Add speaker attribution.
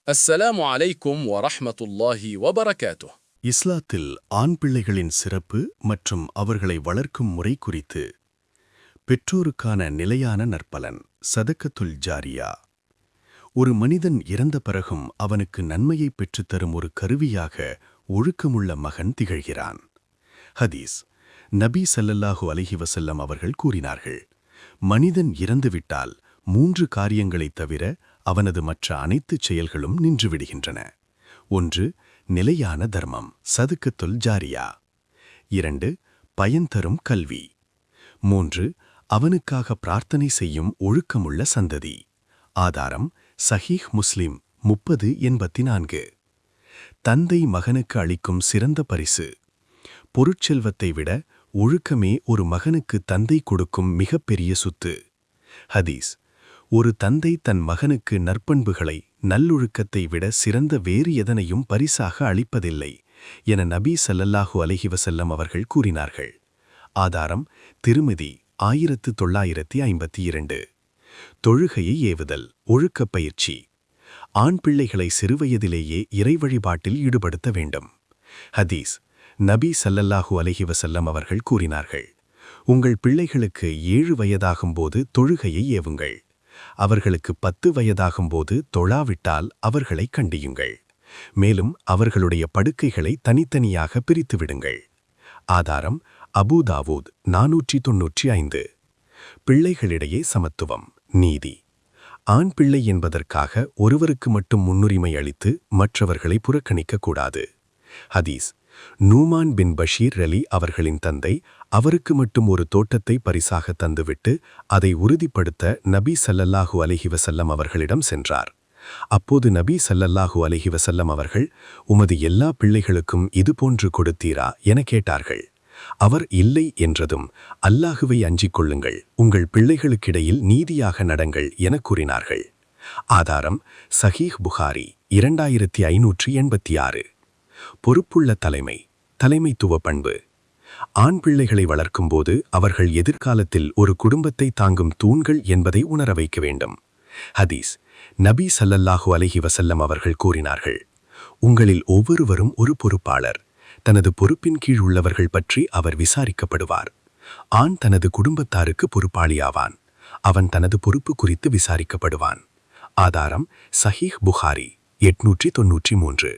Speaker 1: السلام عليكم ورحمة الله وبركاته.
Speaker 2: இஸ்லாத்தில் ஆண் பிள்ளைகளின் சிறப்பு மற்றும் அவர்களை வளர்க்கும் முறை குறித்து பெற்றோருக்கான நிலையான நற்பலன் சதக்கத்துல் ஜாரியா. ஒரு மனிதன் இறந்த பிறகும் அவனுக்கு நன்மையை பெற்றுத்தரும் ஒரு கருவியாக ஒழுக்கமுள்ள மகன் திகழ்கிறான். ஹதீஸ். நபி ஸல்லல்லாஹு அலைஹி வஸல்லம் அவர்கள் கூறினார்கள், மனிதன் இறந்துவிட்டால் 3 காரியங்களைத் தவிர அவனது மற்ற அனைத்து செயல்களும் நின்றுவிடுகின்றன. 1. நிலையான தர்மம் சதுக்கத்துல் ஜாரியா. 2. பயன் தரும் கல்வி. 3. அவனுக்காக பிரார்த்தனை செய்யும் ஒழுக்கமுள்ள சந்ததி. ஆதாரம் சஹீஹ் முஸ்லிம் 3084. தந்தை மகனுக்கு அளிக்கும் சிறந்த பரிசு. பொருட்செல்வத்தை விட ஒழுக்கமே ஒரு மகனுக்கு தந்தை கொடுக்கும் மிகப்பெரிய சொத்து. ஹதீஸ். ஒரு தந்தை தன் மகனுக்கு நற்பண்புகளை நல்லொழுக்கத்தை விட சிறந்த வேறு எதனையும் பரிசாக அளிப்பதில்லை என நபி ஸல்லல்லாஹு அலைஹி வஸல்லம் அவர்கள் கூறினார்கள். ஆதாரம் திருமிதி 1952. தொழுகையை ஏவுதல் ஒழுக்கப் பயிற்சி. ஆண் பிள்ளைகளை சிறுவயதிலேயே இறை வழிபாட்டில் ஈடுபடுத்த வேண்டும். ஹதீஸ். நபி ஸல்லல்லாஹு அலைஹி வஸல்லம் அவர்கள் கூறினார்கள், உங்கள் பிள்ளைகளுக்கு 7 வயதாகும்போது தொழுகையை ஏவுங்கள். அவர்களுக்கு 10 வயதாகும்போது தொழாவிட்டால் அவர்களை கண்டியுங்கள். மேலும் அவர்களுடைய படுக்கைகளை தனித்தனியாக பிரித்துவிடுங்கள். ஆதாரம் அபூ தாவூத் 495. பிள்ளைகளிடையே சமத்துவம் நீதி. ஆண் பிள்ளை என்பதற்காக ஒருவருக்கு மட்டும் முன்னுரிமை அளித்து மற்றவர்களை புறக்கணிக்கக்கூடாது. ஹதீஸ். நூமான் பின் பஷீர் ரலி அவர்களின் தந்தை அவருக்கு மட்டும் ஒரு தோட்டத்தை பரிசாக தந்துவிட்டு அதை உறுதிப்படுத்த நபி ஸல்லல்லாஹு அலைஹி வஸல்லம் அவர்களிடம் சென்றார். அப்போது நபி ஸல்லல்லாஹு அலைஹி வஸல்லம் அவர்கள், உமது எல்லா பிள்ளைகளுக்கும் இதுபோன்று கொடுத்தீரா என கேட்டார்கள். அவர் இல்லை என்றதும், அல்லாஹுவை அஞ்சிக் கொள்ளுங்கள், உங்கள் பிள்ளைகளுக்கிடையில் நீதியாக நடங்கள் என கூறினார்கள். ஆதாரம் சஹீஹ் புகாரி 2586. பொறுப்புள்ள தலைமை தலைமைத்துவ பண்பு. ஆண் பிள்ளைகளை வளர்க்கும்போது அவர்கள் எதிர்காலத்தில் ஒரு குடும்பத்தை தாங்கும் தூண்கள் என்பதை உணர வைக்க வேண்டும். ஹதீஸ். நபி ஸல்லல்லாஹு அலைஹி வஸல்லம் அவர்கள் கூறினார்கள், உங்களில் ஒவ்வொருவரும் ஒரு பொறுப்பாளர். தனது பொறுப்பின் கீழ் உள்ளவர்கள் பற்றி அவர் விசாரிக்கப்படுவார். ஆண் தனது குடும்பத்தாருக்கு பொறுப்பாளியாவான். அவன் தனது பொறுப்பு குறித்து விசாரிக்கப்படுவான். ஆதாரம் சஹீஹ் புகாரி 893.